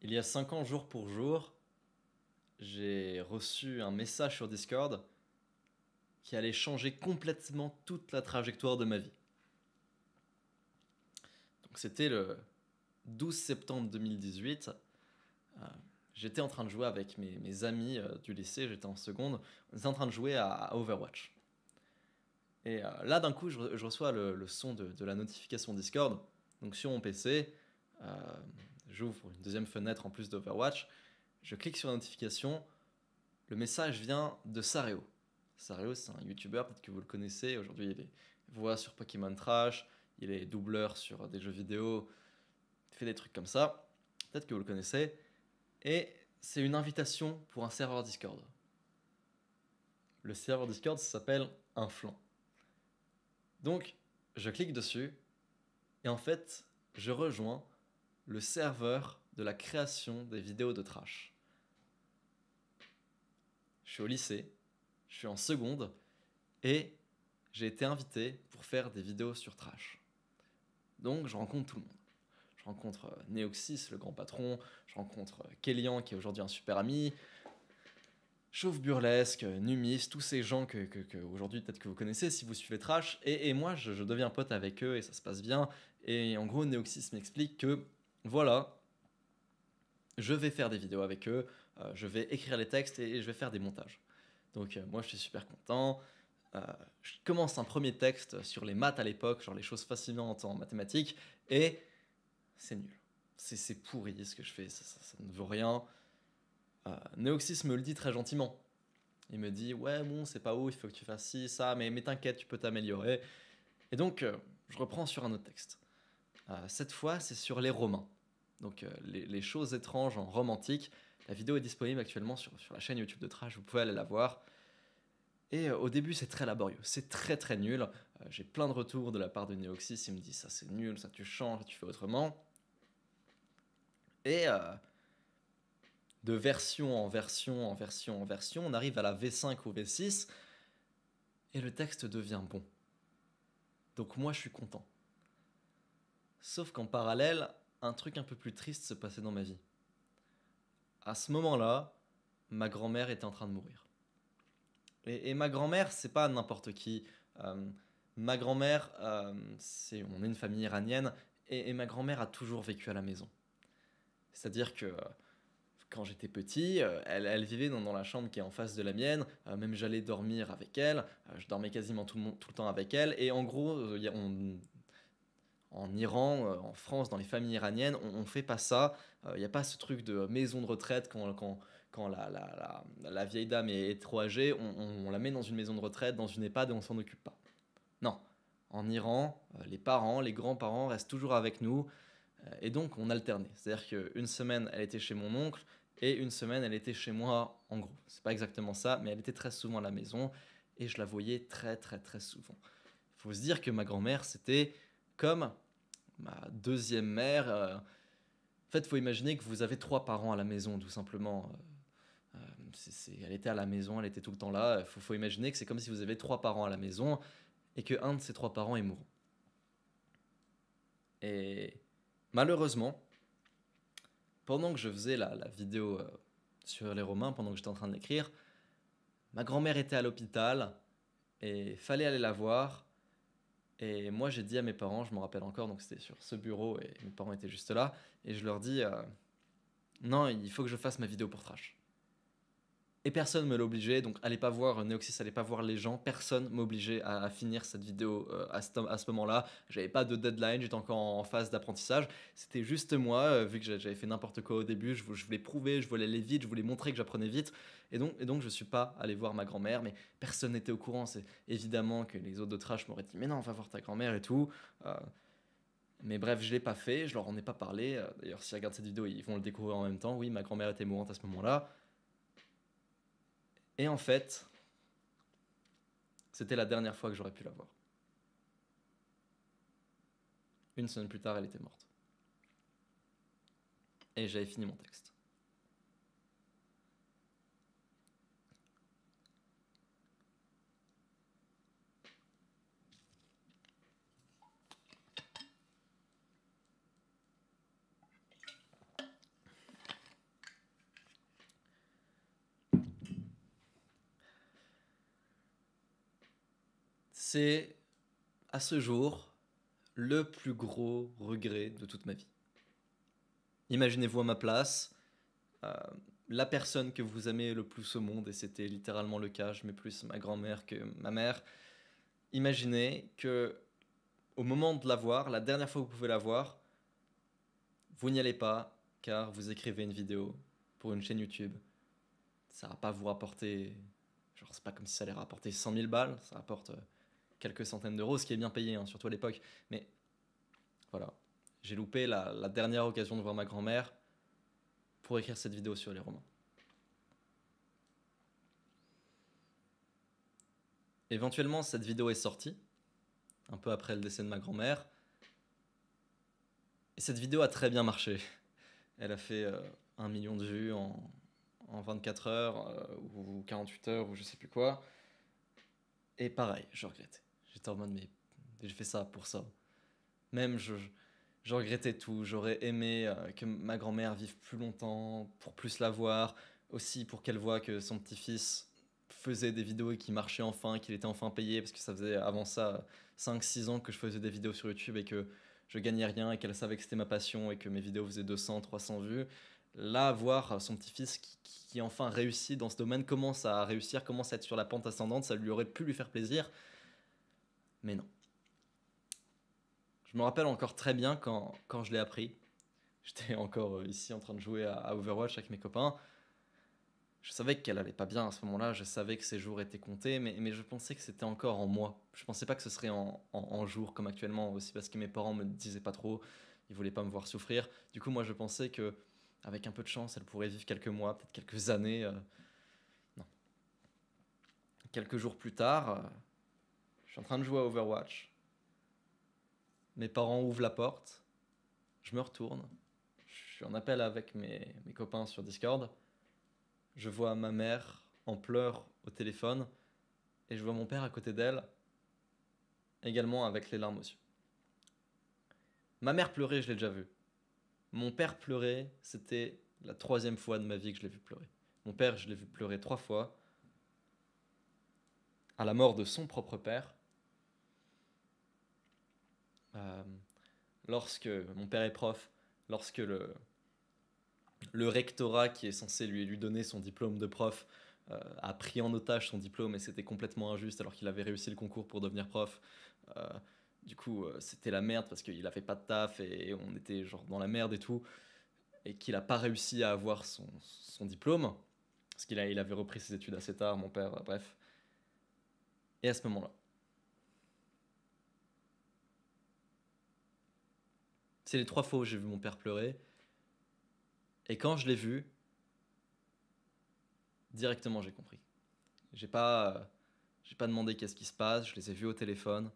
Il y a 5 ans, jour pour jour, j'ai reçu un message sur Discord qui allait changer complètement toute la trajectoire de ma vie. Donc c'était le 12 septembre 2018. Euh, J'étais en train de jouer avec mes amis du lycée, j'étais en seconde. On était en train de jouer à Overwatch. Et là, d'un coup, je reçois le son de la notification Discord. Donc sur mon PC, euh, j'ouvre une deuxième fenêtre en plus d'Overwatch. Je clique sur la notification. Le message vient de Sareo. Sareo, c'est un youtubeur, peut-être que vous le connaissez. Aujourd'hui, il est voix sur Pokémon Trash, il est doubleur sur des jeux vidéo, il fait des trucs comme ça. Peut-être que vous le connaissez. Et c'est une invitation pour un serveur Discord. Le serveur Discord, ça s'appelle un flanc. Donc, je clique dessus, et en fait, je rejoins le serveur de la création des vidéos de trash. Je suis au lycée, je suis en seconde, et j'ai été invité pour faire des vidéos sur trash. Donc je rencontre tout le monde. Je rencontre Neoxys, le grand patron, je rencontre Kélian, qui est aujourd'hui un super ami, Chauve Burlesque, Numis, tous ces gens que aujourd'hui peut-être que vous connaissez si vous suivez Trash. Et moi, je deviens pote avec eux et ça se passe bien. Et en gros, Neoxys m'explique que voilà, je vais faire des vidéos avec eux, je vais écrire les textes et je vais faire des montages. Donc moi, je suis super content. Euh, je commence un premier texte sur les maths à l'époque, genre les choses fascinantes en mathématiques, et c'est nul. C'est pourri ce que je fais, ça ne vaut rien. Neoxys me le dit très gentiment. Il me dit ouais bon c'est pas ouf, il faut que tu fasses ci, ça, mais t'inquiète, tu peux t'améliorer. Et donc je reprends sur un autre texte. Cette fois c'est sur les Romains. Donc les choses étranges en Rome antique. La vidéo est disponible actuellement sur la chaîne YouTube de Trash, vous pouvez aller la voir. Et au début c'est très laborieux, c'est très très nul. J'ai plein de retours de la part de Neoxys, il me dit ça c'est nul, ça tu changes, tu fais autrement. Et de version en version en version en version, on arrive à la V5 ou V6 et le texte devient bon. Donc moi je suis content. Sauf qu'en parallèle, un truc un peu plus triste se passait dans ma vie. À ce moment-là, ma grand-mère était en train de mourir. Et ma grand-mère, c'est pas n'importe qui. Euh, Ma grand-mère, on est une famille iranienne, et ma grand-mère a toujours vécu à la maison. C'est-à-dire que quand j'étais petit, elle vivait dans la chambre qui est en face de la mienne. Même j'allais dormir avec elle. Je dormais quasiment tout le temps avec elle. Et en gros, en Iran, en France, dans les familles iraniennes, on fait pas ça. Il n'y a pas ce truc de maison de retraite quand la vieille dame est trop âgée. On la met dans une maison de retraite, dans une EHPAD et on s'en occupe pas. Non. En Iran, les parents, les grands-parents restent toujours avec nous. Et donc, on alternait. C'est-à-dire qu'une semaine, elle était chez mon oncle et une semaine, elle était chez moi, en gros. C'est pas exactement ça, mais elle était très souvent à la maison et je la voyais très, très, très souvent. Il faut se dire que ma grand-mère, c'était comme ma deuxième mère. En fait, il faut imaginer que vous avez trois parents à la maison, tout simplement. Elle était à la maison, elle était tout le temps là. Faut imaginer que c'est comme si vous avez trois parents à la maison et que un de ces trois parents est mourant. Et malheureusement, pendant que je faisais la vidéo sur les Romains, pendant que j'étais en train de l'écrire, ma grand-mère était à l'hôpital et fallait aller la voir. Et moi, j'ai dit à mes parents, je me rappelle encore, donc c'était sur ce bureau et mes parents étaient juste là, et je leur dis non, il faut que je fasse ma vidéo pour Trash. Et personne me l'obligeait, donc allez pas voir Neoxys, allez pas voir les gens, personne m'obligeait à finir cette vidéo à ce moment-là. J'avais pas de deadline, j'étais encore en phase d'apprentissage. C'était juste moi, vu que j'avais fait n'importe quoi au début, je voulais prouver, je voulais aller vite, je voulais montrer que j'apprenais vite. Et donc je suis pas allé voir ma grand-mère, mais personne n'était au courant. C'est évidemment que les autres de Trash m'auraient dit mais non, va voir ta grand-mère et tout. Mais bref, je l'ai pas fait, je leur en ai pas parlé. D'ailleurs, s'ils regardent cette vidéo, ils vont le découvrir en même temps. Oui, ma grand-mère était mourante à ce moment-là. Et en fait, c'était la dernière fois que j'aurais pu la voir. Une semaine plus tard, elle était morte. Et j'avais fini mon texte. c'est, à ce jour, le plus gros regret de toute ma vie. Imaginez-vous à ma place, euh, la personne que vous aimez le plus au monde, et c'était littéralement le cas, je mets plus ma grand-mère que ma mère. Imaginez que au moment de la voir, la dernière fois que vous pouvez la voir, vous n'y allez pas car vous écrivez une vidéo pour une chaîne YouTube. Ça va pas vous rapporter, genre c'est pas comme si ça allait rapporter 100 000 balles, ça rapporte quelques centaines d'euros, ce qui est bien payé, hein, surtout à l'époque. Mais voilà, j'ai loupé la dernière occasion de voir ma grand-mère pour écrire cette vidéo sur les romans. Éventuellement, cette vidéo est sortie, un peu après le décès de ma grand-mère. Et cette vidéo a très bien marché. Elle a fait 1 million de vues en 24 heures ou 48 heures ou je sais plus quoi. Et pareil, je regrettais. J'étais en mode, mais j'ai fait ça pour ça. Même, je regrettais tout. J'aurais aimé que ma grand-mère vive plus longtemps, pour plus la voir. Aussi pour qu'elle voie que son petit-fils faisait des vidéos et qu'il marchait enfin, qu'il était enfin payé. Parce que ça faisait avant ça 5-6 ans que je faisais des vidéos sur YouTube et que je gagnais rien et qu'elle savait que c'était ma passion et que mes vidéos faisaient 200-300 vues. Là, voir son petit-fils qui enfin réussit dans ce domaine, commence à réussir, commence à être sur la pente ascendante, ça lui aurait pu lui faire plaisir. Mais non. Je me rappelle encore très bien quand je l'ai appris. J'étais encore ici en train de jouer à Overwatch avec mes copains. Je savais qu'elle allait pas bien à ce moment-là, je savais que ses jours étaient comptés, mais je pensais que c'était encore en moi. Je pensais pas que ce serait en jours comme actuellement, aussi parce que mes parents me disaient pas trop, ils voulaient pas me voir souffrir. Du coup, moi je pensais que avec un peu de chance, elle pourrait vivre quelques mois, peut-être quelques années. Non. Quelques jours plus tard, je suis en train de jouer à Overwatch. Mes parents ouvrent la porte, je me retourne, je suis en appel avec mes copains sur Discord. Je vois ma mère en pleurs au téléphone et je vois mon père à côté d'elle, également avec les larmes aux yeux. Ma mère pleurait, je l'ai déjà vu. Mon père pleurait, c'était la 3e fois de ma vie que je l'ai vu pleurer. Mon père, je l'ai vu pleurer 3 fois, à la mort de son propre père. Euh, Lorsque mon père est prof, lorsque le rectorat qui est censé lui donner son diplôme de prof a pris en otage son diplôme et c'était complètement injuste alors qu'il avait réussi le concours pour devenir prof. Euh, du coup, c'était la merde parce qu'il avait pas de taf et on était genre dans la merde et tout. Et qu'il a pas réussi à avoir son diplôme parce il avait repris ses études assez tard, mon père, bref. Et à ce moment-là, c'est les 3 fois où j'ai vu mon père pleurer. Et quand je l'ai vu, directement j'ai compris. J'ai pas, euh, j'ai pas demandé qu'est-ce qui se passe, je les ai vus au téléphone.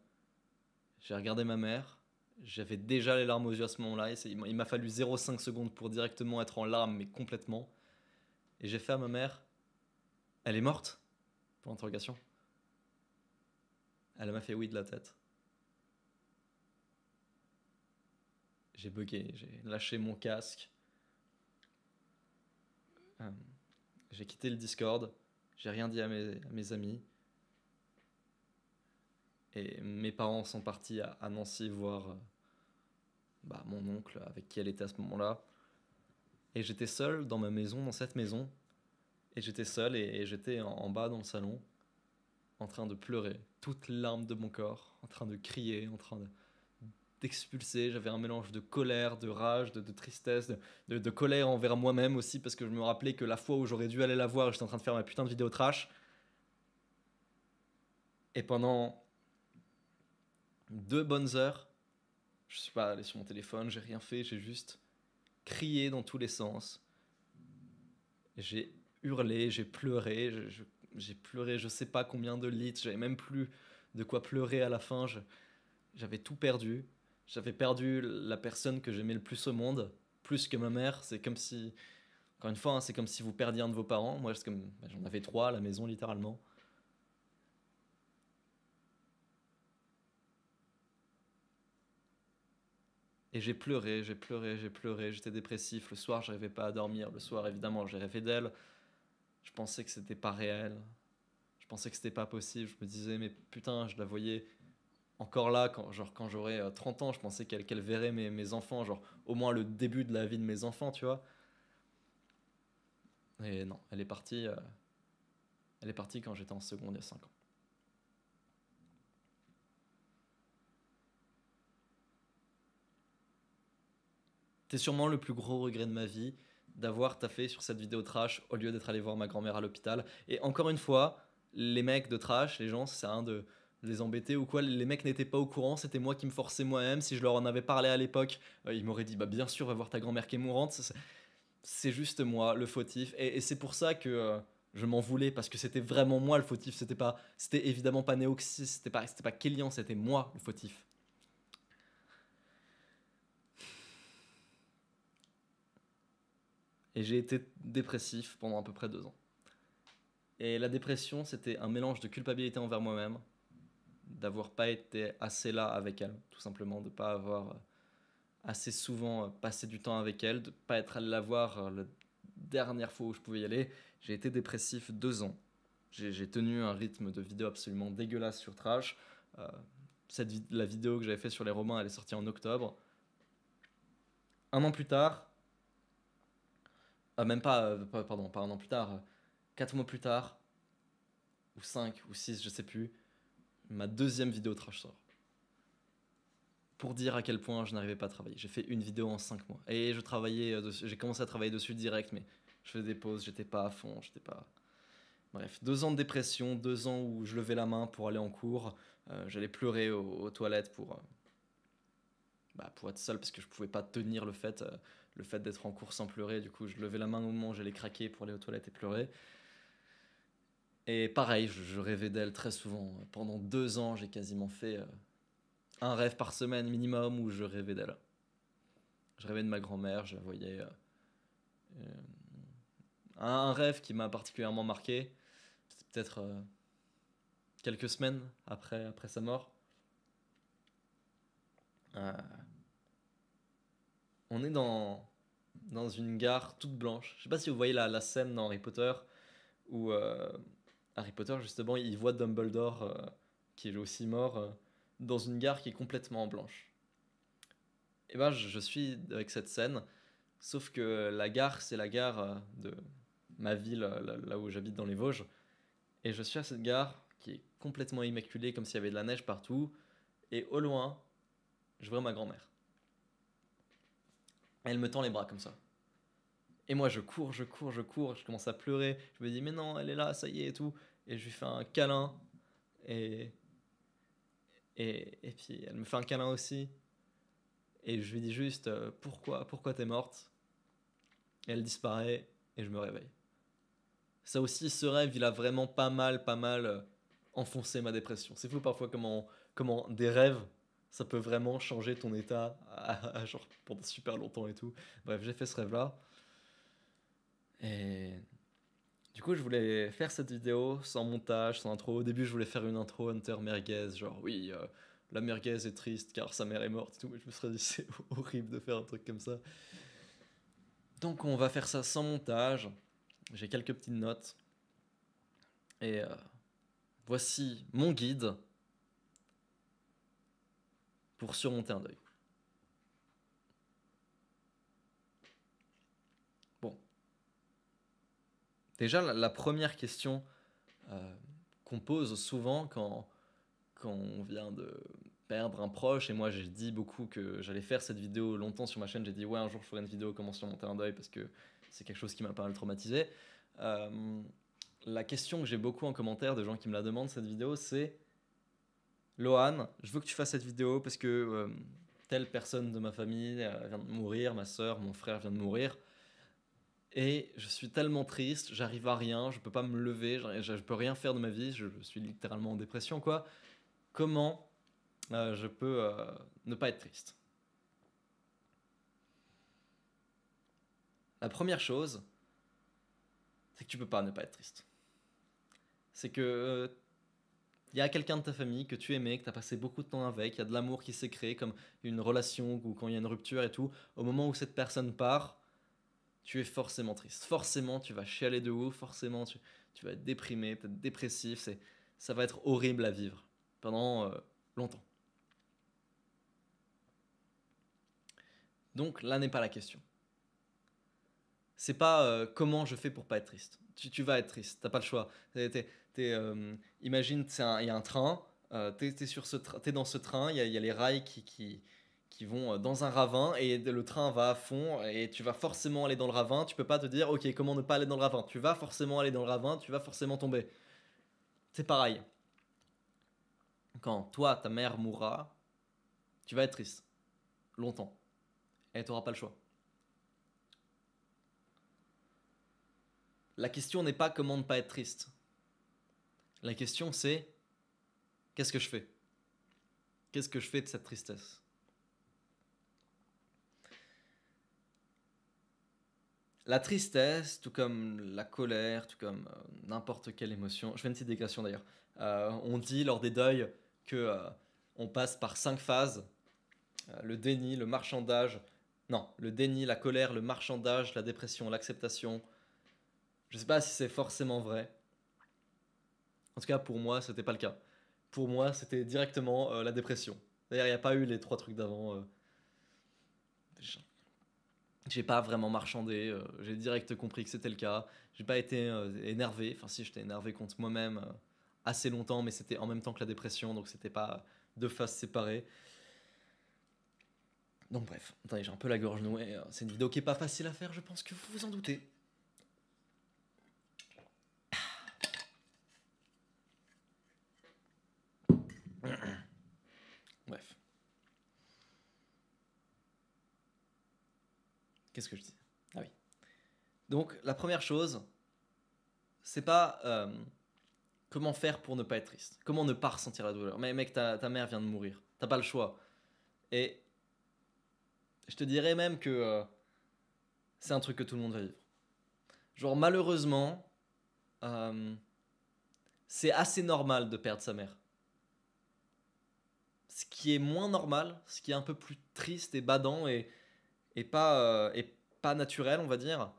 J'ai regardé ma mère, j'avais déjà les larmes aux yeux à ce moment-là. Il m'a fallu 0,5 secondes pour directement être en larmes, mais complètement. Et j'ai fait à ma mère, elle est morte? Pour interrogation. Elle m'a fait oui de la tête. J'ai bugué, j'ai lâché mon casque. Euh, j'ai quitté le Discord, j'ai rien dit à mes amis. Et mes parents sont partis à Nancy voir mon oncle avec qui elle était à ce moment-là. Et j'étais seul dans ma maison, dans cette maison. Et j'étais seul et j'étais en bas dans le salon, en train de pleurer, toutes les larmes de mon corps, en train de crier, d'expulser. J'avais un mélange de colère, de rage, de tristesse, de colère envers moi-même aussi, parce que je me rappelais que la fois où j'aurais dû aller la voir, j'étais en train de faire ma putain de vidéo trash. Et pendant 2 bonnes heures, je suis pas allé sur mon téléphone, j'ai rien fait, j'ai juste crié dans tous les sens. J'ai hurlé, j'ai pleuré, j'ai pleuré je sais pas combien de litres, j'avais même plus de quoi pleurer à la fin, j'avais tout perdu. J'avais perdu la personne que j'aimais le plus au monde, plus que ma mère. C'est comme si, encore une fois, hein, c'est comme si vous perdiez un de vos parents. Moi, j'en avais 3 à la maison, littéralement. Et j'ai pleuré, j'ai pleuré, j'ai pleuré. J'étais dépressif. Le soir, j'arrivais pas à dormir. Le soir, évidemment, j'ai rêvé d'elle. Je pensais que c'était pas réel. pensais que c'était pas possible. Je me disais, mais putain, je la voyais encore là, quand j'aurais 30 ans, je pensais qu'elle verrait mes enfants, genre au moins le début de la vie de mes enfants, tu vois. Et non, elle est partie quand j'étais en seconde il y a 5 ans. C'est sûrement le plus gros regret de ma vie d'avoir taffé sur cette vidéo trash au lieu d'être allé voir ma grand-mère à l'hôpital. Et encore une fois, les mecs de trash, les gens, ça sert à rien de les embêter ou quoi. Les mecs n'étaient pas au courant, c'était moi qui me forçais moi-même. Si je leur en avais parlé à l'époque, ils m'auraient dit bah bien sûr, va voir ta grand-mère qui est mourante. C'est juste moi le fautif. Et c'est pour ça que je m'en voulais parce que c'était vraiment moi le fautif. C'était évidemment pas Neoxys, c'était pas Kélian, c'était moi le fautif. Et j'ai été dépressif pendant à peu près 2 ans. Et la dépression, c'était un mélange de culpabilité envers moi-même, d'avoir pas été assez là avec elle, tout simplement, de pas avoir assez souvent passé du temps avec elle, de pas être allé la voir la dernière fois où je pouvais y aller. J'ai été dépressif 2 ans. J'ai tenu un rythme de vidéo absolument dégueulasse sur Trash. Euh, la vidéo que j'avais fait sur les Romains, elle est sortie en octobre. Un an plus tard, même pas, pardon, pas un an plus tard, 4 mois plus tard, ou 5 ou 6, je sais plus, ma deuxième vidéo trash sort. Pour dire à quel point je n'arrivais pas à travailler. J'ai fait une vidéo en 5 mois. Et je travaillais dessus, j'ai commencé à travailler dessus direct, mais je faisais des pauses, j'étais pas à fond, j'étais pas. Bref, 2 ans de dépression, 2 ans où je levais la main pour aller en cours, j'allais pleurer aux toilettes pour être seul parce que je pouvais pas tenir le fait d'être en cours sans pleurer. Du coup, je levais la main au moment où j'allais craquer pour aller aux toilettes et pleurer. Et pareil, je rêvais d'elle très souvent. Pendant 2 ans, j'ai quasiment fait un rêve par semaine minimum où je rêvais d'elle. Je rêvais de ma grand-mère, je la voyais. Euh, un rêve qui m'a particulièrement marqué, c'était peut-être quelques semaines après sa mort. Euh, on est dans une gare toute blanche. Je sais pas si vous voyez la scène dans Harry Potter où Harry Potter, justement, il voit Dumbledore, qui est aussi mort, dans une gare qui est complètement blanche. Et ben, je suis avec cette scène, sauf que la gare, c'est la gare de ma ville, là où j'habite dans les Vosges. Et je suis à cette gare qui est complètement immaculée, comme s'il y avait de la neige partout. Et au loin, je vois ma grand-mère. Elle me tend les bras comme ça. Et moi, je cours, je commence à pleurer. Je me dis, mais non, elle est là, ça y est et tout. Et je lui fais un câlin. Et, et puis, elle me fait un câlin aussi. Et je lui dis juste, pourquoi t'es morte? Et elle disparaît et je me réveille. Ça aussi, ce rêve, il a vraiment pas mal enfoncé ma dépression. C'est fou parfois comment des rêves, ça peut vraiment changer ton état genre pendant super longtemps et tout. Bref, j'ai fait ce rêve-là. Et du coup, je voulais faire cette vidéo sans montage, sans intro. Au début, je voulais faire une intro Hunter Merguez, genre oui, la merguez est triste car sa mère est morte et tout. Mais je me serais dit, c'est horrible de faire un truc comme ça. Donc, on va faire ça sans montage. J'ai quelques petites notes. Et voici mon guide pour surmonter un deuil. Bon. Déjà, la première question qu'on pose souvent quand on vient de perdre un proche, et moi j'ai dit beaucoup que j'allais faire cette vidéo longtemps sur ma chaîne, j'ai dit ouais un jour je ferai une vidéo comment surmonter un deuil parce que c'est quelque chose qui m'a pas mal traumatisé. La question que j'ai beaucoup en commentaire de gens qui me la demandent cette vidéo c'est Lohan, je veux que tu fasses cette vidéo parce que telle personne de ma famille vient de mourir, ma soeur, mon frère vient de mourir. Et je suis tellement triste, j'arrive à rien, je peux pas me lever, je peux rien faire de ma vie, je suis littéralement en dépression quoi. Comment je peux ne pas être triste? La première chose, c'est que tu peux pas ne pas être triste. C'est que il y a quelqu'un de ta famille que tu aimais, que tu as passé beaucoup de temps avec, il y a de l'amour qui s'est créé comme une relation ou quand il y a une rupture et tout. Au moment où cette personne part, tu es forcément triste. Forcément, tu vas chialer de ouf, forcément, tu tu vas être déprimé, peut-être dépressif, ça va être horrible à vivre pendant longtemps. Donc là n'est pas la question. C'est pas comment je fais pour pas être triste. Tu vas être triste, t'as pas le choix. Imagine, il y a un train, t'es dans ce train, il y a les rails qui vont dans un ravin et le train va à fond et tu vas forcément aller dans le ravin. Tu peux pas te dire, ok, comment ne pas aller dans le ravin. Tu vas forcément aller dans le ravin, tu vas forcément tomber. C'est pareil. Quand toi, ta mère mourra, tu vas être triste. Longtemps. Et tu n'auras pas le choix. La question n'est pas comment ne pas être triste. La question c'est qu'est-ce que je fais? Qu'est-ce que je fais de cette tristesse? La tristesse, tout comme la colère, tout comme n'importe quelle émotion. Je fais une petite digression d'ailleurs. On dit lors des deuils que on passe par 5 phases. Le déni, le marchandage. Non, le déni, la colère, le marchandage, la dépression, l'acceptation. Je ne sais pas si c'est forcément vrai. En tout cas, pour moi, c'était pas le cas. Pour moi, c'était directement la dépression. D'ailleurs, il n'y a pas eu les 3 trucs d'avant. J'ai pas vraiment marchandé. J'ai direct compris que c'était le cas. J'ai pas été énervé. Enfin, si, j'étais énervé contre moi-même assez longtemps, mais c'était en même temps que la dépression, donc c'était pas 2 phases séparées. Donc bref, attendez, j'ai un peu la gorge nouée. C'est une vidéo qui est pas facile à faire, je pense que vous vous en doutez. Bref. Qu'est-ce que je dis? Ah oui. Donc la première chose, c'est pas comment faire pour ne pas être triste. Comment ne pas ressentir la douleur. Mais mec, ta mère vient de mourir. T'as pas le choix. Et je te dirais même que c'est un truc que tout le monde va vivre. Genre malheureusement, euh, c'est assez normal de perdre sa mère. Ce qui est moins normal, ce qui est un peu plus triste et badant et pas naturel, on va dire,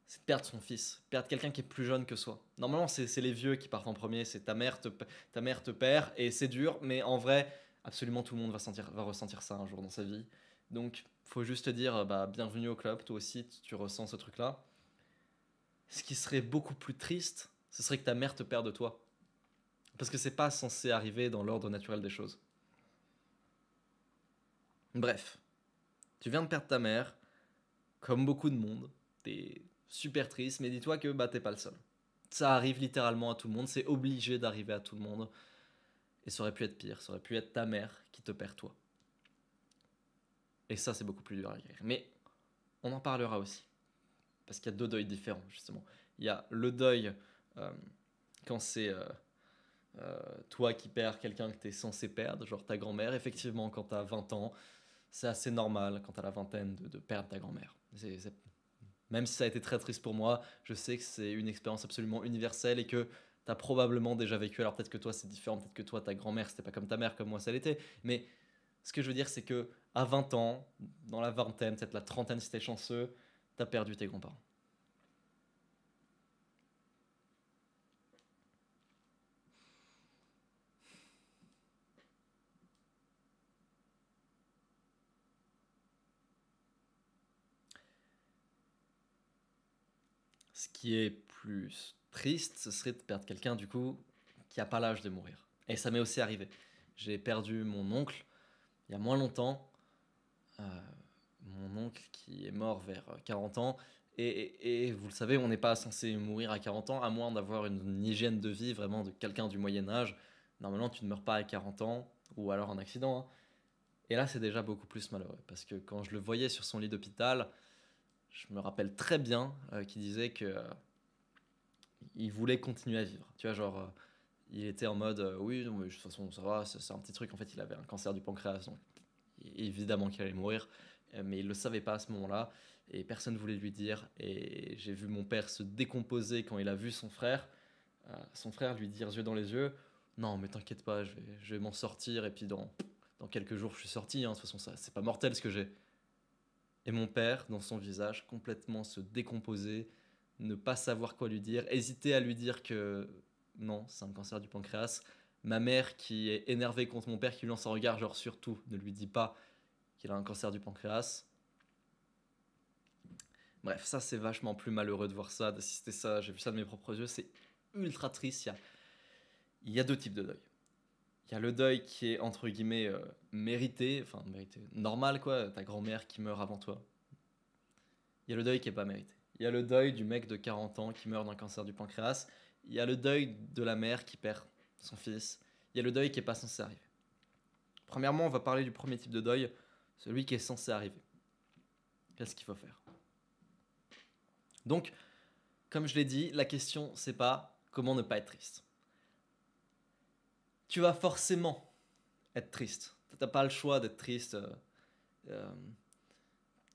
c'est de perdre son fils, perdre quelqu'un qui est plus jeune que soi. Normalement, c'est les vieux qui partent en premier, c'est ta mère te perd et c'est dur, mais en vrai, absolument tout le monde va ressentir ça un jour dans sa vie. Donc, faut juste te dire, bah, bienvenue au club, toi aussi, tu ressens ce truc-là. Ce qui serait beaucoup plus triste, ce serait que ta mère te perde de toi. Parce que c'est pas censé arriver dans l'ordre naturel des choses. Bref, tu viens de perdre ta mère, comme beaucoup de monde, t'es super triste, mais dis-toi que bah, t'es pas le seul. Ça arrive littéralement à tout le monde, c'est obligé d'arriver à tout le monde. Et ça aurait pu être pire, ça aurait pu être ta mère qui te perd toi. Et ça, c'est beaucoup plus dur à guérir. Mais on en parlera aussi. Parce qu'il y a 2 deuils différents, justement. Il y a le deuil euh, quand c'est toi qui perds quelqu'un que tu es censé perdre, genre ta grand-mère. Effectivement, quand tu as 20 ans, c'est assez normal, quand tu as la vingtaine, de perdre ta grand-mère. Même si ça a été très triste pour moi, je sais que c'est une expérience absolument universelle et que tu as probablement déjà vécu. Alors peut-être que toi c'est différent, peut-être que toi ta grand-mère c'était pas comme ta mère, comme moi ça l'était. Mais ce que je veux dire c'est que à 20 ans, dans la vingtaine, peut-être la trentaine si t'es chanceux, t'as perdu tes grands-parents. Ce qui est plus triste, ce serait de perdre quelqu'un du coup qui a pas l'âge de mourir. Et ça m'est aussi arrivé. J'ai perdu mon oncle il y a moins longtemps. Euh, Mon oncle qui est mort vers 40 ans. Et vous le savez, on n'est pas censé mourir à 40 ans, à moins d'avoir une hygiène de vie vraiment de quelqu'un du Moyen Âge. Normalement, tu ne meurs pas à 40 ans, ou alors en accident, hein. Et là, c'est déjà beaucoup plus malheureux, parce que quand je le voyais sur son lit d'hôpital, je me rappelle très bien qu'il disait que il voulait continuer à vivre. Tu vois, genre, il était en mode, oui, non, mais de toute façon, ça va, c'est un petit truc. En fait, il avait un cancer du pancréas, donc évidemment qu'il allait mourir, mais il le savait pas à ce moment-là, et personne ne voulait lui dire. Et j'ai vu mon père se décomposer quand il a vu son frère lui dire yeux dans les yeux, non, mais t'inquiète pas, je vais m'en sortir, et puis dans quelques jours, je suis sorti, hein, de toute façon, ça, c'est pas mortel ce que j'ai. Et mon père, dans son visage, complètement se décomposer, ne pas savoir quoi lui dire, hésiter à lui dire que non, c'est un cancer du pancréas. Ma mère qui est énervée contre mon père qui lui lance un regard genre surtout ne lui dit pas qu'il a un cancer du pancréas. Bref, ça c'est vachement plus malheureux de voir ça, d'assister ça, j'ai vu ça de mes propres yeux, c'est ultra triste. Il y a deux types de deuil. Il y a le deuil qui est entre guillemets mérité, enfin mérité, normal quoi, ta grand-mère qui meurt avant toi. Il y a le deuil qui est pas mérité. Il y a le deuil du mec de 40 ans qui meurt d'un cancer du pancréas. Il y a le deuil de la mère qui perd son fils. Il y a le deuil qui est pas censé arriver. Premièrement, on va parler du premier type de deuil, celui qui est censé arriver. Qu'est-ce qu'il faut faire? Donc, comme je l'ai dit, la question c'est pas comment ne pas être triste. Tu vas forcément être triste. T'as pas le choix d'être triste.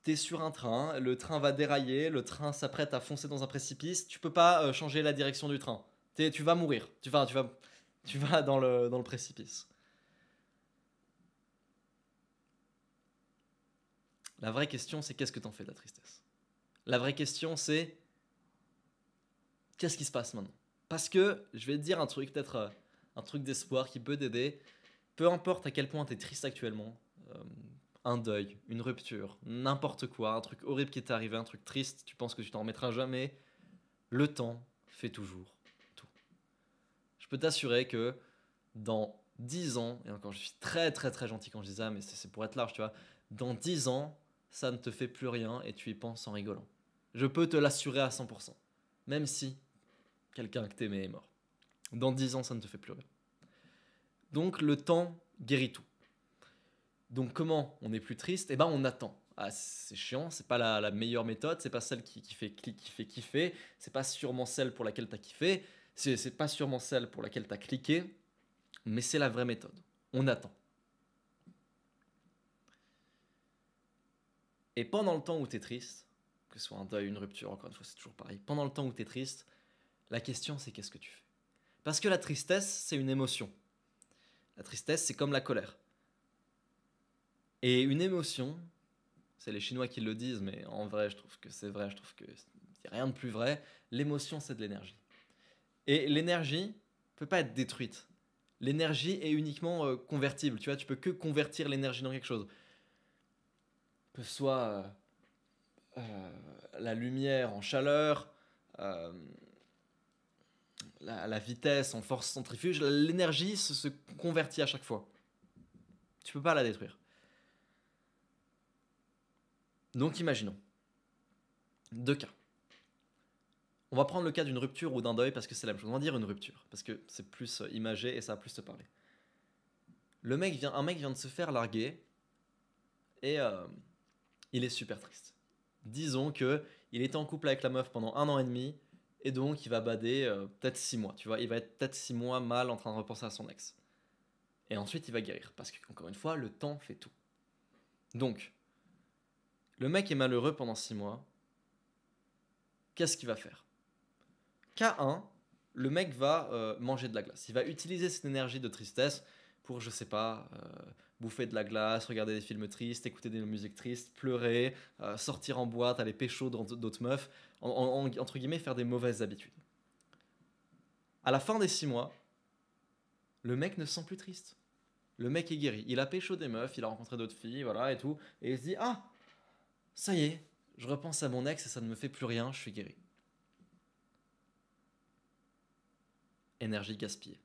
T'es sur un train, le train va dérailler, le train s'apprête à foncer dans un précipice, tu peux pas changer la direction du train. Tu vas mourir, tu vas dans le précipice. La vraie question, c'est qu'est-ce que t'en fais de la tristesse? La vraie question, c'est qu'est-ce qui se passe maintenant? Parce que, je vais te dire un truc, peut-être un truc d'espoir qui peut t'aider. Peu importe à quel point t'es triste actuellement, un deuil, une rupture, n'importe quoi, un truc horrible qui t'est arrivé, un truc triste, tu penses que tu t'en remettras jamais, le temps fait toujours tout. Je peux t'assurer que dans 10 ans, et encore je suis très très très gentil quand je dis ça, mais c'est pour être large, tu vois, dans 10 ans, ça ne te fait plus rien et tu y penses en rigolant. Je peux te l'assurer à 100%, même si quelqu'un que t'aimais est mort. Dans 10 ans, ça ne te fait plus rien. Donc le temps guérit tout. Donc comment on est plus triste? Eh ben on attend. Ah, c'est chiant, c'est pas la meilleure méthode, c'est pas celle qui fait kiffer, c'est pas sûrement celle pour laquelle t'as kiffé, c'est pas sûrement celle pour laquelle t'as cliqué, mais c'est la vraie méthode. On attend. Et pendant le temps où t'es triste, que ce soit un deuil, une rupture, encore une fois c'est toujours pareil, pendant le temps où t'es triste, la question c'est qu'est-ce que tu fais? Parce que la tristesse c'est une émotion. La tristesse c'est comme la colère. Et une émotion, c'est les Chinois qui le disent, mais en vrai, je trouve que c'est vrai, je trouve qu'il n'y a rien de plus vrai. L'émotion, c'est de l'énergie. Et l'énergie ne peut pas être détruite. L'énergie est uniquement convertible. Tu vois, tu peux que convertir l'énergie dans quelque chose. Que ce soit la lumière en chaleur, euh, la vitesse en force centrifuge, l'énergie se convertit à chaque fois. Tu peux pas la détruire. Donc imaginons. Deux cas. On va prendre le cas d'une rupture ou d'un deuil parce que c'est la même chose. On va dire une rupture parce que c'est plus imagé et ça va plus te parler. Un mec vient de se faire larguer et il est super triste. Disons que il était en couple avec la meuf pendant 1 an et demi et donc il va bader peut-être 6 mois. Tu vois, il va être peut-être 6 mois mal en train de repenser à son ex. Et ensuite il va guérir parce que encore une fois le temps fait tout. Donc le mec est malheureux pendant 6 mois. Qu'est-ce qu'il va faire? Cas 1, le mec va manger de la glace. Il va utiliser cette énergie de tristesse pour, je sais pas, bouffer de la glace, regarder des films tristes, écouter des musiques tristes, pleurer, sortir en boîte, aller pécho d'autres meufs, entre guillemets, faire des mauvaises habitudes. À la fin des 6 mois, le mec ne se sent plus triste. Le mec est guéri. Il a pécho des meufs, il a rencontré d'autres filles, voilà, et tout. Et il se dit, ah, ça y est, je repense à mon ex et ça ne me fait plus rien, je suis guéri. Énergie gaspillée.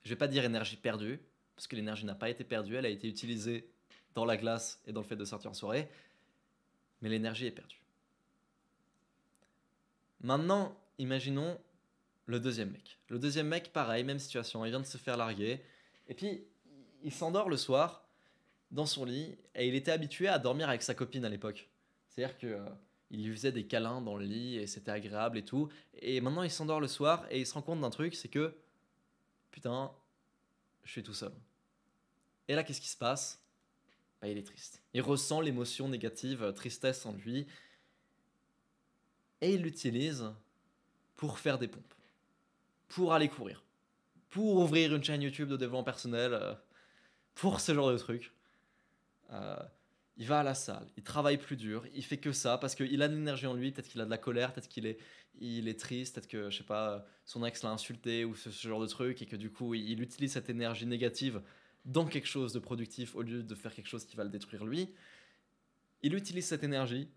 Je vais pas dire énergie perdue, parce que l'énergie n'a pas été perdue, elle a été utilisée dans la glace et dans le fait de sortir en soirée, mais l'énergie est perdue. Maintenant, imaginons le deuxième mec. Le deuxième mec, pareil, même situation, il vient de se faire larguer, et puis il s'endort le soir dans son lit, et il était habitué à dormir avec sa copine à l'époque. C'est-à-dire que il lui faisait des câlins dans le lit, et c'était agréable et tout, et maintenant il s'endort le soir, et il se rend compte d'un truc, c'est que, putain, je suis tout seul. Et là, qu'est-ce qui se passe? Bah, il est triste. Il ressent l'émotion négative, tristesse en lui, et il l'utilise pour faire des pompes, pour aller courir, pour ouvrir une chaîne YouTube de développement personnel, pour ce genre de trucs. Euh, il va à la salle, il travaille plus dur, il fait que ça parce qu'il a de l'énergie en lui, peut-être qu'il a de la colère, peut-être qu'il est triste, peut-être que, je sais pas, son ex l'a insulté ou ce genre de truc et que du coup, il utilise cette énergie négative dans quelque chose de productif au lieu de faire quelque chose qui va le détruire lui. Il utilise cette énergie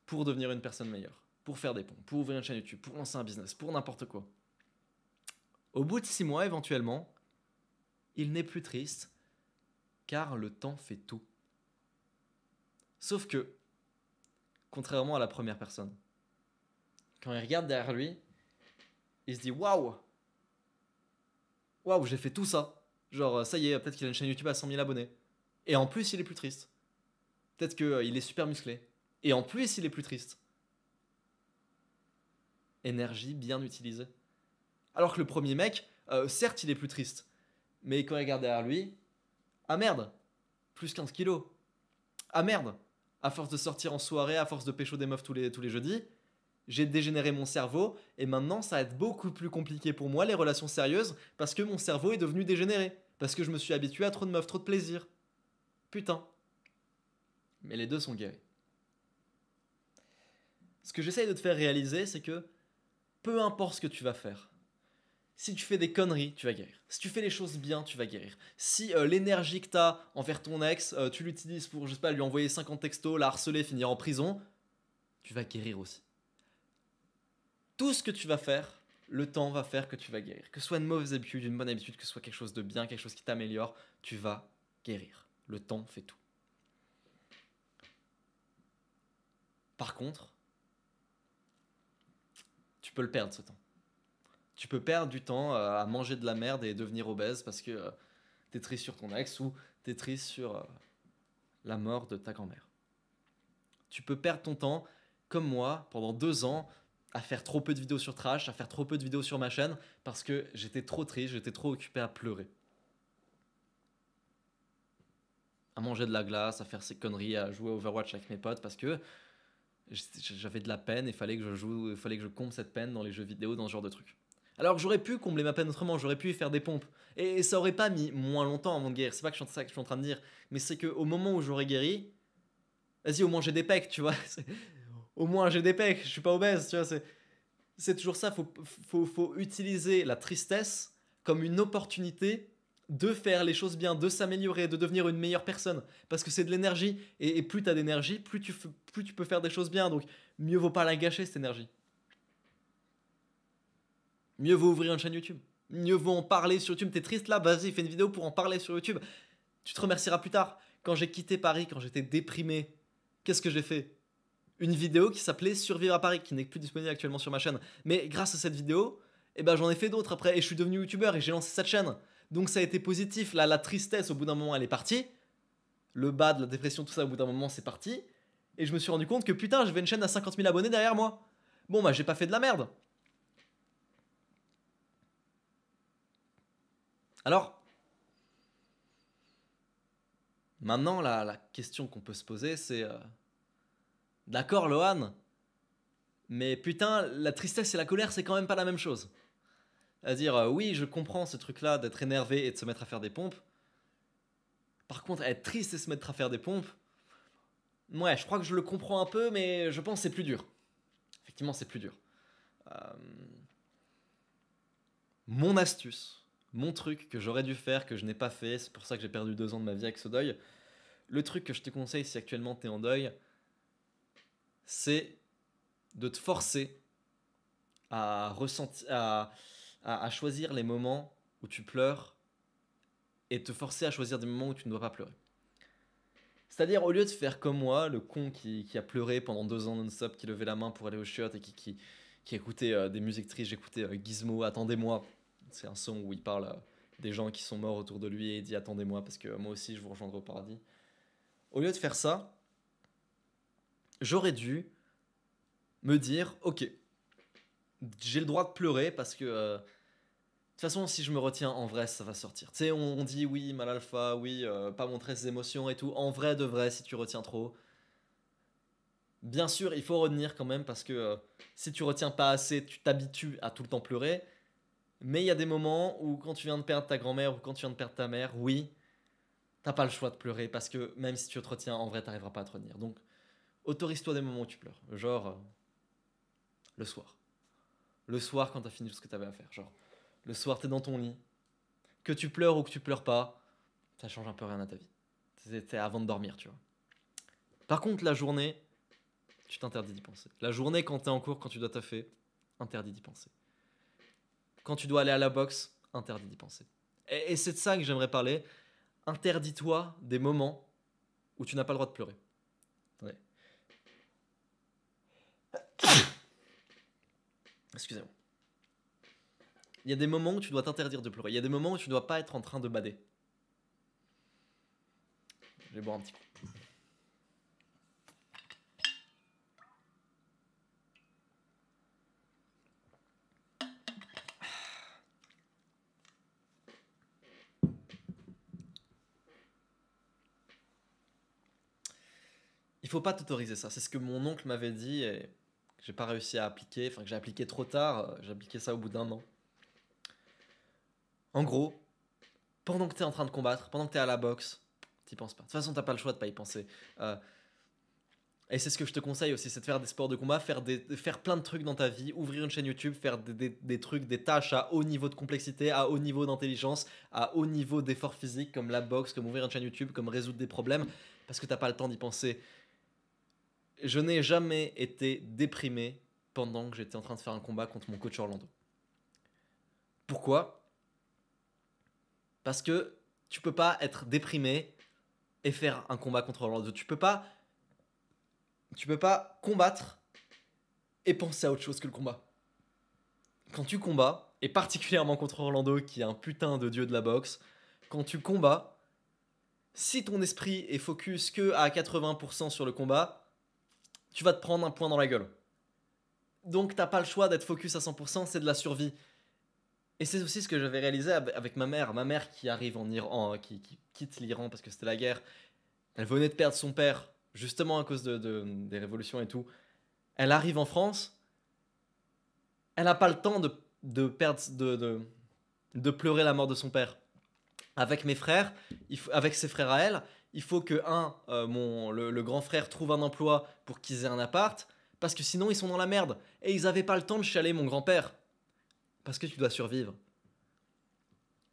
pour devenir une personne meilleure, pour faire des pompes, pour ouvrir une chaîne YouTube, pour lancer un business, pour n'importe quoi. Au bout de 6 mois, éventuellement, il n'est plus triste car le temps fait tout. Sauf que, contrairement à la première personne, quand il regarde derrière lui, il se dit waouh, waouh, j'ai fait tout ça. Genre, ça y est, peut-être qu'il a une chaîne YouTube à 100 000 abonnés. Et en plus, il est plus triste. Peut-être qu'il est super musclé. Et en plus, il est plus triste. Énergie bien utilisée. Alors que le premier mec, certes, il est plus triste. Mais quand il regarde derrière lui, ah merde, plus 15 kilos. Ah merde, à force de sortir en soirée, à force de pécho des meufs tous les jeudis, j'ai dégénéré mon cerveau et maintenant ça va être beaucoup plus compliqué pour moi les relations sérieuses parce que mon cerveau est devenu dégénéré. Parce que je me suis habitué à trop de meufs, trop de plaisir. Putain. Mais les deux sont guéris. Ce que j'essaye de te faire réaliser, c'est que peu importe ce que tu vas faire, si tu fais des conneries, tu vas guérir. Si tu fais les choses bien, tu vas guérir. Si l'énergie que tu as envers ton ex, tu l'utilises pour, je sais pas, lui envoyer 50 textos, la harceler, finir en prison, tu vas guérir aussi. Tout ce que tu vas faire, le temps va faire que tu vas guérir. Que ce soit une mauvaise habitude, une bonne habitude, que ce soit quelque chose de bien, quelque chose qui t'améliore, tu vas guérir. Le temps fait tout. Par contre, tu peux le perdre ce temps. Tu peux perdre du temps à manger de la merde et devenir obèse parce que t'es triste sur ton ex ou t'es triste sur la mort de ta grand-mère. Tu peux perdre ton temps, comme moi, pendant 2 ans, à faire trop peu de vidéos sur Trash, à faire trop peu de vidéos sur ma chaîne, parce que j'étais trop triste, j'étais trop occupé à pleurer. À manger de la glace, à faire ces conneries, à jouer à Overwatch avec mes potes, parce que j'avais de la peine et il fallait que je comble cette peine dans les jeux vidéo, dans ce genre de trucs. Alors que j'aurais pu combler ma peine autrement, j'aurais pu y faire des pompes. Et ça aurait pas mis moins longtemps avant de guérir, c'est pas que ça que je suis en train de dire, mais c'est qu'au moment où j'aurais guéri, vas-y, au moins j'ai des pecs, tu vois. Au moins j'ai des pecs, je suis pas obèse, tu vois. C'est toujours ça, faut utiliser la tristesse comme une opportunité de faire les choses bien, de s'améliorer, de devenir une meilleure personne. Parce que c'est de l'énergie, et plus tu as d'énergie, plus tu peux faire des choses bien. Donc mieux vaut pas la gâcher, cette énergie. Mieux vaut ouvrir une chaîne YouTube. Mieux vaut en parler sur YouTube. T'es triste là, vas-y, fais une vidéo pour en parler sur YouTube. Tu te remercieras plus tard. Quand j'ai quitté Paris, quand j'étais déprimé, qu'est-ce que j'ai fait? Une vidéo qui s'appelait Survivre à Paris, qui n'est plus disponible actuellement sur ma chaîne. Mais grâce à cette vidéo, eh ben, j'en ai fait d'autres après, et je suis devenu youtubeur, et j'ai lancé cette chaîne. Donc ça a été positif. Là, la tristesse, au bout d'un moment, elle est partie. Le bas de la dépression, tout ça, au bout d'un moment, c'est parti. Et je me suis rendu compte que putain, j'avais une chaîne à 50 000 abonnés derrière moi. Bon, bah, j'ai pas fait de la merde. Alors, maintenant, la question qu'on peut se poser, c'est d'accord, Lohan, mais putain, la tristesse et la colère, c'est quand même pas la même chose. À dire, oui, je comprends ce truc-là d'être énervé et de se mettre à faire des pompes. Par contre, être triste et se mettre à faire des pompes, ouais, je crois que je le comprends un peu, mais je pense que c'est plus dur. Effectivement, c'est plus dur. Euh, Mon astuce, mon truc que j'aurais dû faire, que je n'ai pas fait, c'est pour ça que j'ai perdu 2 ans de ma vie avec ce deuil. Le truc que je te conseille si actuellement tu es en deuil, c'est de te forcer à ressentir, à choisir les moments où tu pleures et te forcer à choisir des moments où tu ne dois pas pleurer. C'est-à-dire, au lieu de faire comme moi, le con qui a pleuré pendant 2 ans non-stop, qui levait la main pour aller au chiottes et qui écoutait des musiques tristes, j'écoutais Gizmo, Attendez-moi. C'est un son où il parle des gens qui sont morts autour de lui et il dit Attendez-moi parce que moi aussi je vous rejoindrai au paradis. Au lieu de faire ça, j'aurais dû me dire Ok, j'ai le droit de pleurer parce que de toute façon, si je me retiens, en vrai, ça va sortir. Tu sais, on dit oui, mal alpha, oui, pas montrer ses émotions et tout. En vrai, de vrai, si tu retiens trop, bien sûr, il faut retenir quand même parce que si tu retiens pas assez, tu t'habitues à tout le temps pleurer. Mais il y a des moments où quand tu viens de perdre ta grand-mère ou quand tu viens de perdre ta mère, oui, T'as pas le choix de pleurer parce que même si tu te retiens, en vrai, t'arriveras pas à te retenir. Donc, autorise-toi des moments où tu pleures. Genre, le soir. Le soir, quand t'as fini tout ce que t'avais à faire. Genre, le soir, t'es dans ton lit. Que tu pleures ou que tu pleures pas, ça change un peu rien à ta vie. C'était avant de dormir, tu vois. Par contre, la journée, tu t'interdis d'y penser. La journée, quand t'es en cours, quand tu dois taffer, interdit d'y penser. Quand tu dois aller à la boxe, interdit d'y penser. Et c'est de ça que j'aimerais parler. Interdis-toi des moments où tu n'as pas le droit de pleurer. Attendez. Excusez-moi. Il y a des moments où tu dois t'interdire de pleurer. Il y a des moments où tu ne dois pas être en train de bader. Je vais boire un petit coup. Il faut pas t'autoriser ça. C'est ce que mon oncle m'avait dit et que j'ai pas réussi à appliquer. Enfin, que j'ai appliqué trop tard. J'ai appliqué ça au bout d'un an. En gros, pendant que tu es en train de combattre, pendant que tu es à la boxe, t'y penses pas. De toute façon, t'as pas le choix de pas y penser. Euh, et c'est ce que je te conseille aussi, c'est de faire des sports de combat, faire plein de trucs dans ta vie, ouvrir une chaîne YouTube, faire des trucs, des tâches à haut niveau de complexité, à haut niveau d'intelligence, à haut niveau d'effort physique, comme la boxe, comme ouvrir une chaîne YouTube, comme résoudre des problèmes, parce que t'as pas le temps d'y penser. Je n'ai jamais été déprimé pendant que j'étais en train de faire un combat contre mon coach Orlando. Pourquoi? Parce que tu peux pas être déprimé et faire un combat contre Orlando. Tu peux pas combattre et penser à autre chose que le combat. Quand tu combats, et particulièrement contre Orlando qui est un putain de dieu de la boxe, quand tu combats, si ton esprit est focus que à 80% sur le combat, tu vas te prendre un point dans la gueule. Donc t'as pas le choix d'être focus à 100%, c'est de la survie. Et c'est aussi ce que j'avais réalisé avec ma mère qui arrive en Iran, qui quitte l'Iran parce que c'était la guerre. Elle venait de perdre son père, justement à cause des révolutions et tout. Elle arrive en France, elle n'a pas le temps de pleurer la mort de son père. Avec mes frères, avec ses frères à elle, il faut que le grand frère trouve un emploi pour qu'ils aient un appart, parce que sinon ils sont dans la merde. Et ils n'avaient pas le temps de chialer mon grand-père, parce que tu dois survivre.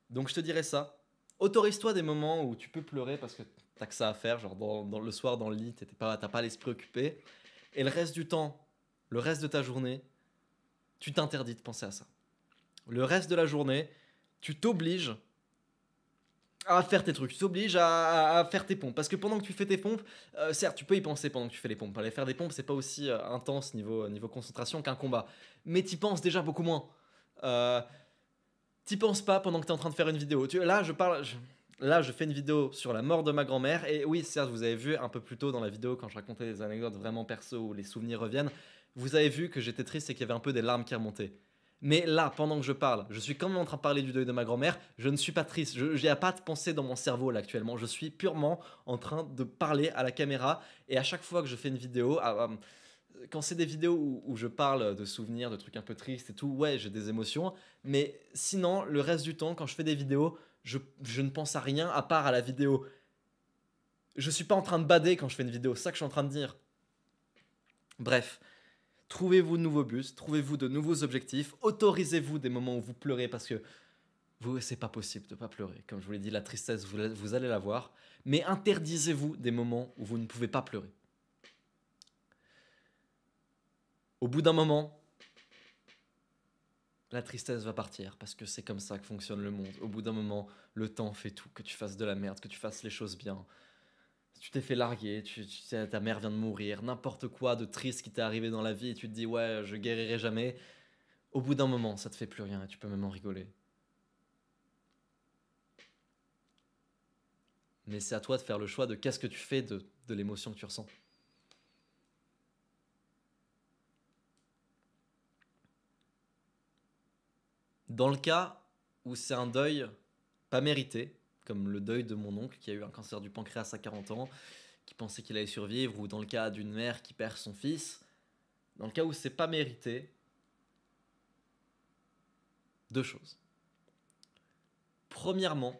Donc je te dirais ça. Autorise-toi des moments où tu peux pleurer parce que t'as que ça à faire, genre le soir dans le lit, t'as pas l'esprit occupé. Et le reste du temps, le reste de ta journée, tu t'interdis de penser à ça. Le reste de la journée, tu t'obliges à faire tes trucs, tu t'obliges à faire tes pompes. Parce que pendant que tu fais tes pompes, certes, tu peux y penser pendant que tu fais les pompes. Aller faire des pompes, c'est pas aussi intense niveau concentration qu'un combat. Mais t'y penses déjà beaucoup moins. Euh, T'y penses pas pendant que t'es en train de faire une vidéo. Là, je fais une vidéo sur la mort de ma grand-mère. Et oui, certes, vous avez vu un peu plus tôt dans la vidéo, quand je racontais des anecdotes vraiment perso où les souvenirs reviennent, vous avez vu que j'étais triste et qu'il y avait un peu des larmes qui remontaient. Mais là, pendant que je parle, je suis quand même en train de parler du deuil de ma grand-mère. Je ne suis pas triste. Il n'y a pas de pensée dans mon cerveau là actuellement. Je suis purement en train de parler à la caméra. Et à chaque fois que je fais une vidéo, quand c'est des vidéos où je parle de souvenirs, de trucs un peu tristes et tout, ouais, j'ai des émotions. Mais sinon, le reste du temps, quand je fais des vidéos, je ne pense à rien à part à la vidéo. Je suis pas en train de bader quand je fais une vidéo, c'est ça que je suis en train de dire. Bref, trouvez-vous de nouveaux buts, trouvez-vous de nouveaux objectifs, autorisez-vous des moments où vous pleurez parce que c'est pas possible de pas pleurer. Comme je vous l'ai dit, la tristesse, vous allez la voir. Mais interdisez-vous des moments où vous ne pouvez pas pleurer. Au bout d'un moment, la tristesse va partir parce que c'est comme ça que fonctionne le monde. Au bout d'un moment, le temps fait tout, que tu fasses de la merde, que tu fasses les choses bien. Tu t'es fait larguer, ta mère vient de mourir, n'importe quoi de triste qui t'est arrivé dans la vie et tu te dis ouais, je guérirai jamais. Au bout d'un moment, ça te fait plus rien et tu peux même en rigoler. Mais c'est à toi de faire le choix de qu'est-ce que tu fais de l'émotion que tu ressens. Dans le cas où c'est un deuil pas mérité, comme le deuil de mon oncle qui a eu un cancer du pancréas à 40 ans, qui pensait qu'il allait survivre, ou dans le cas d'une mère qui perd son fils, dans le cas où c'est pas mérité, deux choses. Premièrement,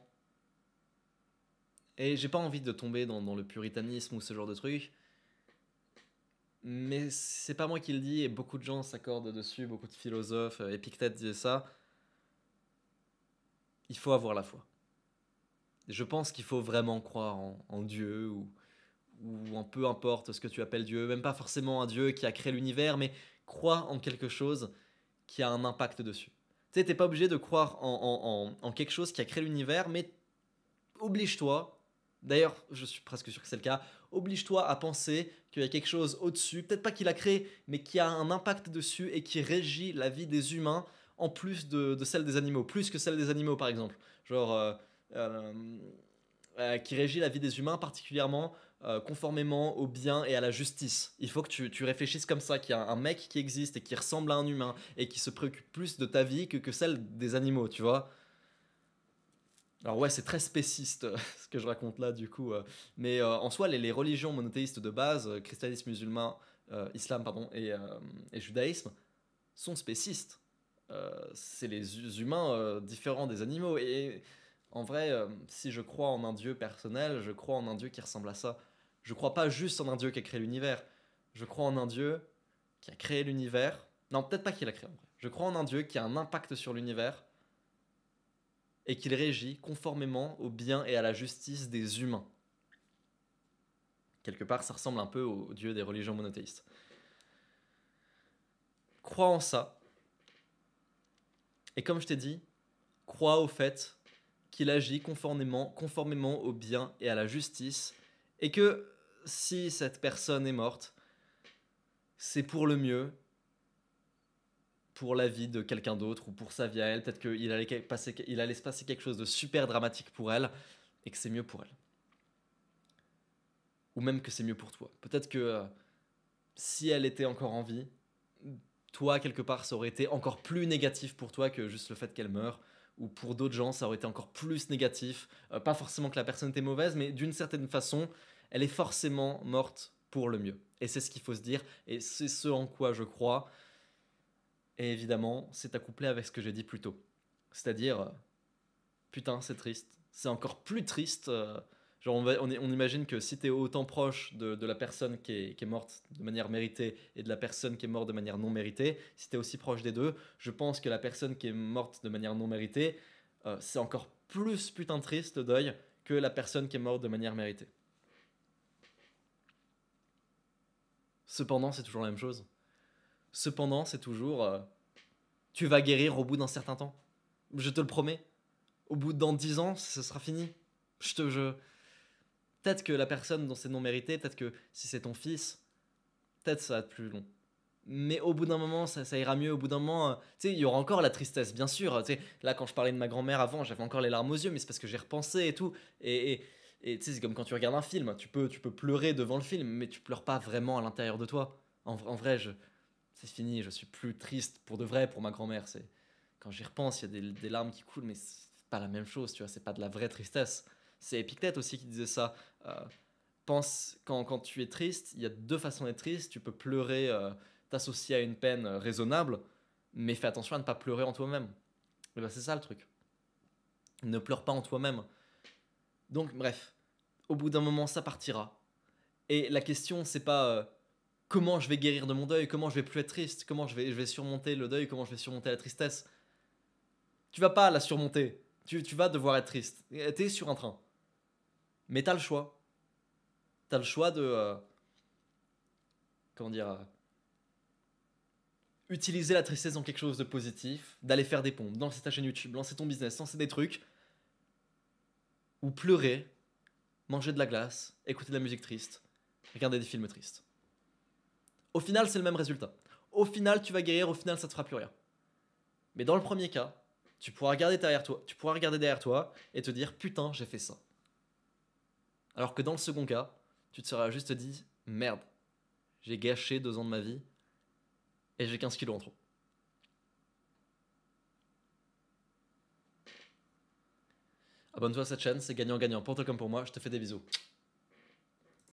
Et j'ai pas envie de tomber dans le puritanisme ou ce genre de truc. Mais c'est pas moi qui le dis, et beaucoup de gens s'accordent dessus, beaucoup de philosophes, Épictète disait ça. Il faut avoir la foi. Je pense qu'il faut vraiment croire en Dieu ou en peu importe ce que tu appelles Dieu, même pas forcément un Dieu qui a créé l'univers, mais crois en quelque chose qui a un impact dessus. Tu sais, t'es pas obligé de croire en quelque chose qui a créé l'univers, mais oblige-toi, d'ailleurs je suis presque sûr que c'est le cas, oblige-toi à penser qu'il y a quelque chose au-dessus, peut-être pas qu'il a créé, mais qui a un impact dessus et qui régit la vie des humains en plus de celle des animaux, plus que celle des animaux par exemple. Genre, euh, qui régit la vie des humains particulièrement conformément au bien et à la justice. Il faut que tu réfléchisses comme ça, qu'il y a un mec qui existe et qui ressemble à un humain et qui se préoccupe plus de ta vie que celle des animaux, tu vois. Alors ouais, c'est très spéciste ce que je raconte là du coup. Mais en soi, les religions monothéistes de base, christianisme, musulman, islam pardon, et judaïsme, sont spécistes. C'est les humains différents des animaux. Et en vrai, si je crois en un dieu personnel, je crois en un dieu qui ressemble à ça. Je crois pas juste en un dieu qui a créé l'univers. Je crois en un dieu qui a créé l'univers. Non, peut-être pas qu'il a créé en vrai. Je crois en un dieu qui a un impact sur l'univers et qu'il régit conformément au bien et à la justice des humains. Quelque part, ça ressemble un peu au dieu des religions monothéistes. Crois en ça, et comme je t'ai dit, crois au fait qu'il agit conformément au bien et à la justice, et que si cette personne est morte, c'est pour le mieux, pour la vie de quelqu'un d'autre, ou pour sa vie à elle, peut-être qu'il allait se passer quelque chose de super dramatique pour elle, et que c'est mieux pour elle. Ou même que c'est mieux pour toi. Peut-être que si elle était encore en vie, toi, quelque part, ça aurait été encore plus négatif pour toi que juste le fait qu'elle meure. Ou pour d'autres gens, ça aurait été encore plus négatif. Pas forcément que la personne était mauvaise, mais d'une certaine façon, elle est forcément morte pour le mieux. Et c'est ce qu'il faut se dire, et c'est ce en quoi je crois. Et évidemment, c'est accouplé avec ce que j'ai dit plus tôt. C'est-à-dire, putain, c'est triste. C'est encore plus triste. Genre, on imagine que si tu es autant proche de la personne qui est morte de manière méritée et de la personne qui est morte de manière non méritée, si tu es aussi proche des deux, je pense que la personne qui est morte de manière non méritée, c'est encore plus putain de triste le deuil que la personne qui est morte de manière méritée. Cependant, c'est toujours la même chose. Cependant, c'est toujours tu vas guérir au bout d'un certain temps. Je te le promets. Au bout d'un 10 ans, ce sera fini. Je, peut-être que la personne dont c'est non mérité, peut-être que si c'est ton fils, peut-être ça va être plus long. Mais au bout d'un moment, ça ira mieux. Au bout d'un moment, tu sais, il y aura encore la tristesse, bien sûr. Tu sais, là, quand je parlais de ma grand-mère avant, j'avais encore les larmes aux yeux, mais c'est parce que j'ai repensé et tout. Et tu sais, c'est comme quand tu regardes un film. Tu peux pleurer devant le film, mais tu pleures pas vraiment à l'intérieur de toi. En vrai, c'est fini. Je suis plus triste pour de vrai pour ma grand-mère. Quand j'y repense, il y a des larmes qui coulent, mais c'est pas la même chose, tu vois. C'est pas de la vraie tristesse. C'est Épictète aussi qui disait ça. Euh, pense quand tu es triste, il y a deux façons d'être triste. Tu peux pleurer, t'associer à une peine raisonnable, mais fais attention à ne pas pleurer en toi-même. Et ben c'est ça le truc. Ne pleure pas en toi-même. Donc bref, au bout d'un moment ça partira. Et la question c'est pas comment je vais guérir de mon deuil, comment je vais plus être triste, comment je vais surmonter le deuil, comment je vais surmonter la tristesse. Tu vas pas la surmonter. Tu vas devoir être triste. T'es sur un train. Mais t'as le choix. T'as le choix de comment dire utiliser la tristesse dans quelque chose de positif, d'aller faire des pompes, lancer ta chaîne YouTube, lancer ton business, lancer des trucs, ou pleurer, manger de la glace, écouter de la musique triste, regarder des films tristes. Au final, c'est le même résultat. Au final, tu vas guérir, au final, ça te fera plus rien. Mais dans le premier cas, tu pourras regarder derrière toi et te dire putain, j'ai fait ça. Alors que dans le second cas, tu te seras juste dit merde, j'ai gâché 2 ans de ma vie et j'ai 15 kilos en trop. Abonne-toi à cette chaîne, c'est gagnant-gagnant pour toi comme pour moi. Je te fais des bisous.